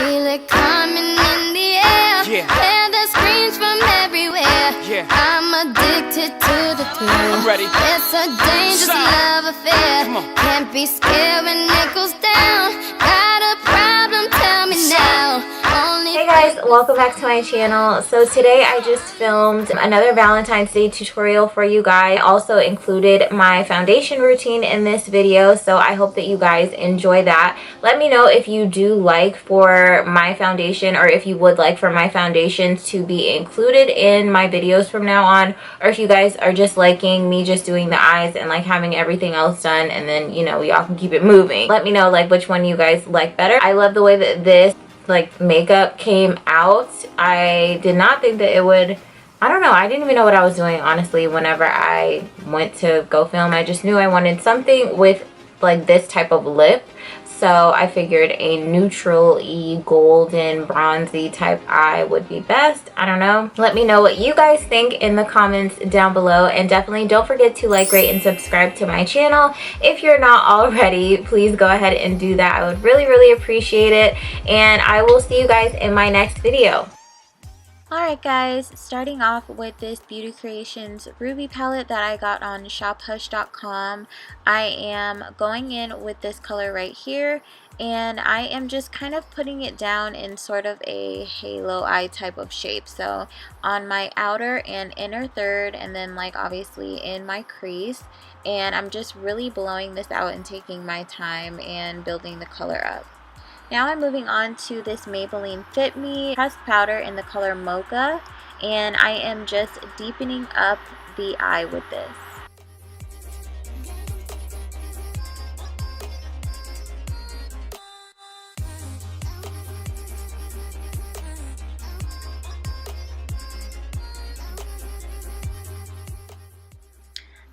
feel it coming in the air. Hear the screams from everywhere. I'm addicted to the thrill. I'm ready. It's a dangerous love affair. Can't be scared when it goes down. Got a problem? Tell me now. Hey guys, welcome back to my channel. So today I just filmed another Valentine's Day tutorial for you guys. I also included my foundation routine in this video, so I hope that you guys enjoy that. Let me know if you do like for my foundation, or if you would like for my foundations to be included in my videos from now on, or if you guys are just liking me just doing the eyes and like having everything else done, and then, you know, y'all can keep it moving. Let me know like which one you guys like better. I love the way that this like makeup came out. I did not think that it would, I don't know, I didn't even know what I was doing honestly whenever I went to go film. I just knew I wanted something with like this type of lip, so I figured a neutral-y golden bronzy type eye would be best. I don't know, let me know what you guys think in the comments down below, and definitely don't forget to like, rate, and subscribe to my channel if you're not already. Please go ahead and do that. I would really appreciate it, and I will see you guys in my next video. Alright guys, starting off with this Beauty Creations Ruby palette that I got on shophush.com. I am going in with this color right here, and I am just kind of putting it down in sort of a halo eye type of shape. So on my outer and inner third, and then like obviously in my crease, and I'm just really blowing this out and taking my time and building the color up. Now I'm moving on to this Maybelline Fit Me pressed powder in the color Mocha, and I am just deepening up the eye with this.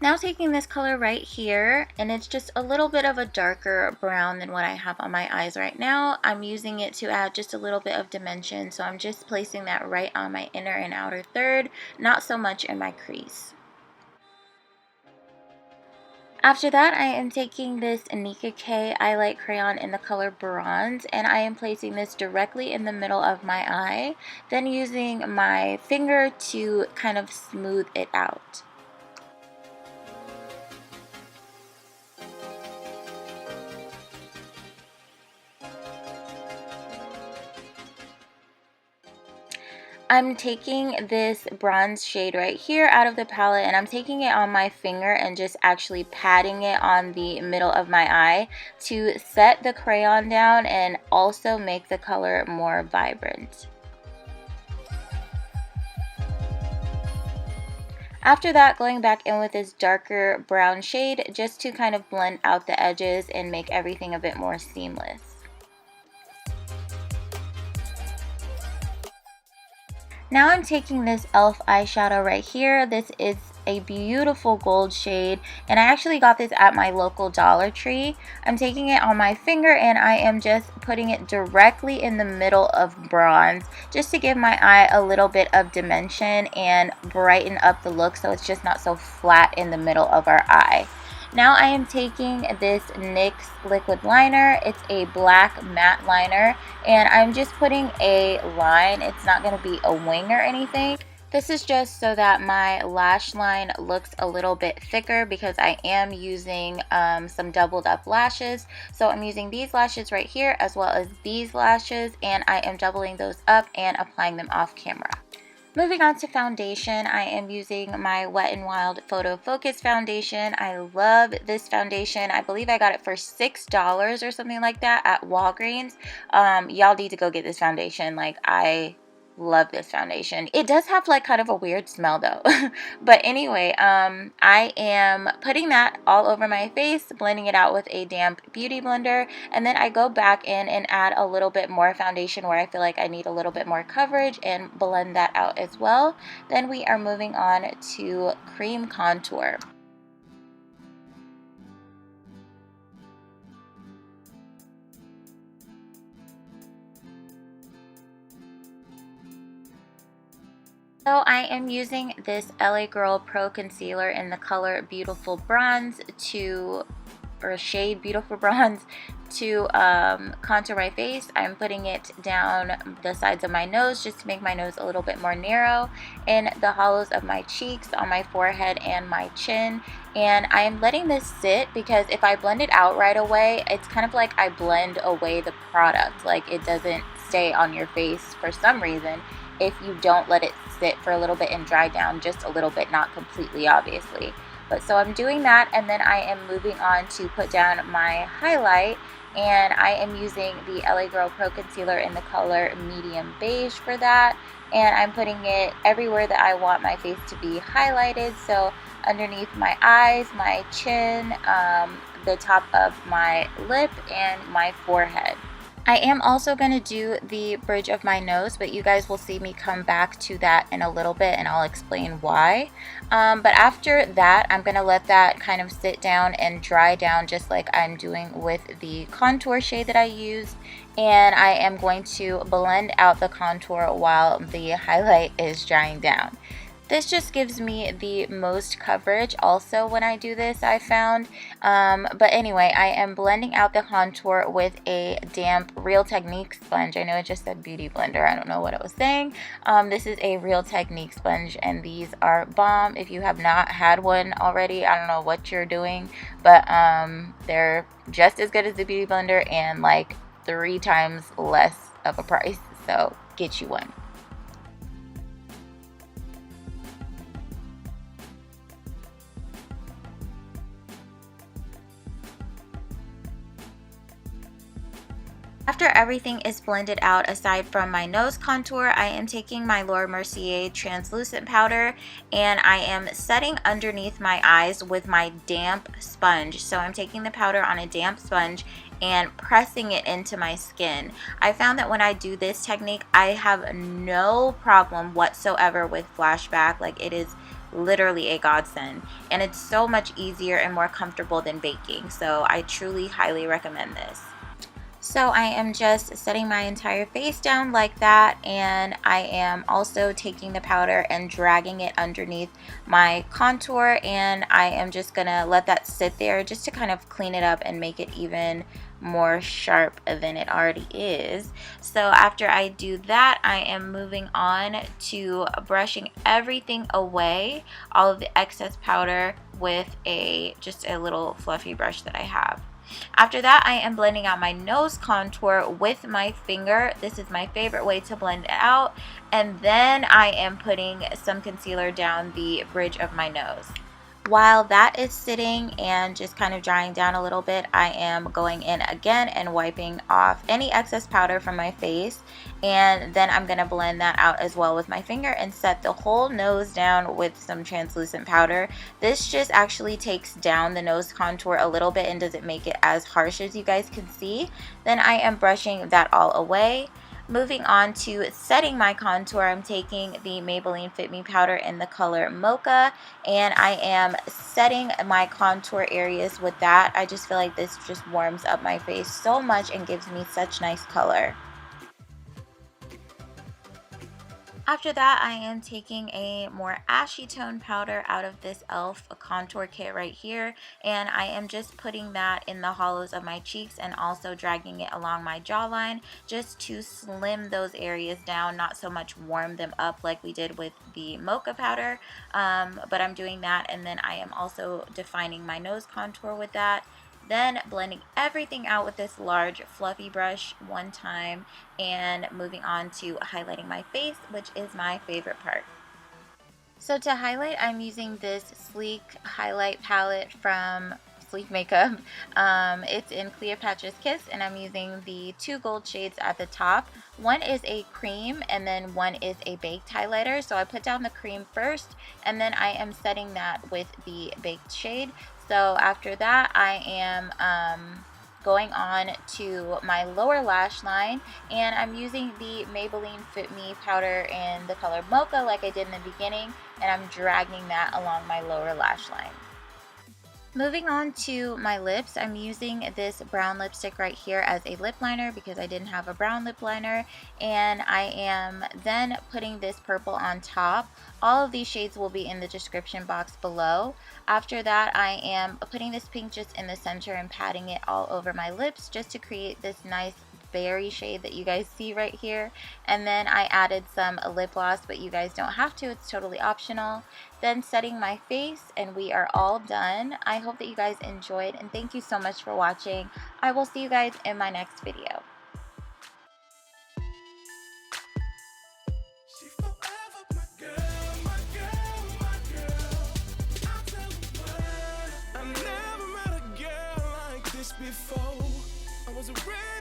Now taking this color right here, and it's just a little bit of a darker brown than what I have on my eyes right now. I'm using it to add just a little bit of dimension, so I'm just placing that right on my inner and outer third, not so much in my crease. After that, I am taking this Nicka eyelight crayon in the color Bronze, and I am placing this directly in the middle of my eye, then using my finger to kind of smooth it out. I'm taking this bronze shade right here out of the palette, and I'm taking it on my finger and just actually patting it on the middle of my eye to set the crayon down and also make the color more vibrant. After that, going back in with this darker brown shade just to kind of blend out the edges and make everything a bit more seamless. Now I'm taking this e.l.f. eyeshadow right here. This is a beautiful gold shade, and I actually got this at my local Dollar Tree. I'm taking it on my finger, and I am just putting it directly in the middle of bronze just to give my eye a little bit of dimension and brighten up the look so it's just not so flat in the middle of our eye. Now I am taking this NYX liquid liner. It's a black matte liner, and I'm just putting a line. It's not going to be a wing or anything. This is just so that my lash line looks a little bit thicker, because I am using some doubled up lashes. So I'm using these lashes right here as well as these lashes, and I am doubling those up and applying them off camera. Moving on to foundation, I am using my Wet n Wild Photo Focus foundation. I love this foundation. I believe I got it for $6 or something like that at Walgreens. Y'all need to go get this foundation. Like, I love this foundation. It does have like kind of a weird smell though. But anyway, I am putting that all over my face, blending it out with a damp beauty blender, and then I go back in and add a little bit more foundation where I feel like I need a little bit more coverage and blend that out as well. Then we are moving on to cream contour. So I am using this LA Girl Pro Concealer in the color Beautiful Bronze or shade Beautiful Bronze to contour my face, I'm putting it down the sides of my nose just to make my nose a little bit more narrow, in the hollows of my cheeks, on my forehead and my chin. And I am letting this sit because if I blend it out right away, it's kind of like I blend away the product. Like it doesn't stay on your face for some reason if you don't let it sit for a little bit and dry down just a little bit, not completely obviously. But so I'm doing that, and then I am moving on to put down my highlight, and I am using the LA Girl Pro Concealer in the color medium beige for that, and I'm putting it everywhere that I want my face to be highlighted, so underneath my eyes, my chin, the top of my lip, and my forehead. I am also going to do the bridge of my nose, but you guys will see me come back to that in a little bit and I'll explain why. But after that, I'm going to let that kind of sit down and dry down just like I'm doing with the contour shade that I used. And I am going to blend out the contour while the highlight is drying down. This just gives me the most coverage also when I do this, I found. But anyway, I am blending out the contour with a damp Real Technique sponge. I know it just said Beauty Blender. I don't know what it was saying. This is a Real Technique sponge, and these are bomb. If you have not had one already, I don't know what you're doing. But they're just as good as the Beauty Blender and like 3 times less of a price. So get you one. After everything is blended out aside from my nose contour, I am taking my Laura Mercier translucent powder and I am setting underneath my eyes with my damp sponge. So I'm taking the powder on a damp sponge and pressing it into my skin. I found that when I do this technique, I have no problem whatsoever with Flashback. Like, it is literally a godsend, and it's so much easier and more comfortable than baking. So I truly highly recommend this. So I am just setting my entire face down like that, and I am also taking the powder and dragging it underneath my contour, and I am just gonna let that sit there just to kind of clean it up and make it even more sharp than it already is. So after I do that, I am moving on to brushing everything away, all of the excess powder, with just a little fluffy brush that I have. After that, I am blending out my nose contour with my finger. This is my favorite way to blend it out. And then I am putting some concealer down the bridge of my nose. While that is sitting and just kind of drying down a little bit, I am going in again and wiping off any excess powder from my face. And then I'm going to blend that out as well with my finger and set the whole nose down with some translucent powder. This just actually takes down the nose contour a little bit and doesn't make it as harsh as you guys can see. Then I am brushing that all away. Moving on to setting my contour, I'm taking the Maybelline Fit Me powder in the color Mocha, and I am setting my contour areas with that. I just feel like this just warms up my face so much and gives me such nice color. After that, I am taking a more ashy tone powder out of this e.l.f. contour kit right here, and I am just putting that in the hollows of my cheeks and also dragging it along my jawline just to slim those areas down, not so much warm them up like we did with the Mocha powder, but I'm doing that, and then I am also defining my nose contour with that. Then blending everything out with this large fluffy brush one time and moving on to highlighting my face, which is my favorite part. So to highlight, I'm using this Sleek highlight palette from Sleek Makeup. It's in Cleopatra's Kiss, and I'm using the 2 gold shades at the top. One is a cream and then one is a baked highlighter. So I put down the cream first and then I am setting that with the baked shade. So after that, I am going on to my lower lash line, and I'm using the Maybelline Fit Me powder in the color Mocha like I did in the beginning, and I'm dragging that along my lower lash line. Moving on to my lips, I'm using this brown lipstick right here as a lip liner because I didn't have a brown lip liner, and I am then putting this purple on top. All of these shades will be in the description box below. After that, I am putting this pink just in the center and patting it all over my lips just to create this nice berry shade that you guys see right here. And then I added some lip gloss, but you guys don't have to, it's totally optional. Then setting my face, and we are all done. I hope that you guys enjoyed, and thank you so much for watching. I will see you guys in my next video. Before I was ready.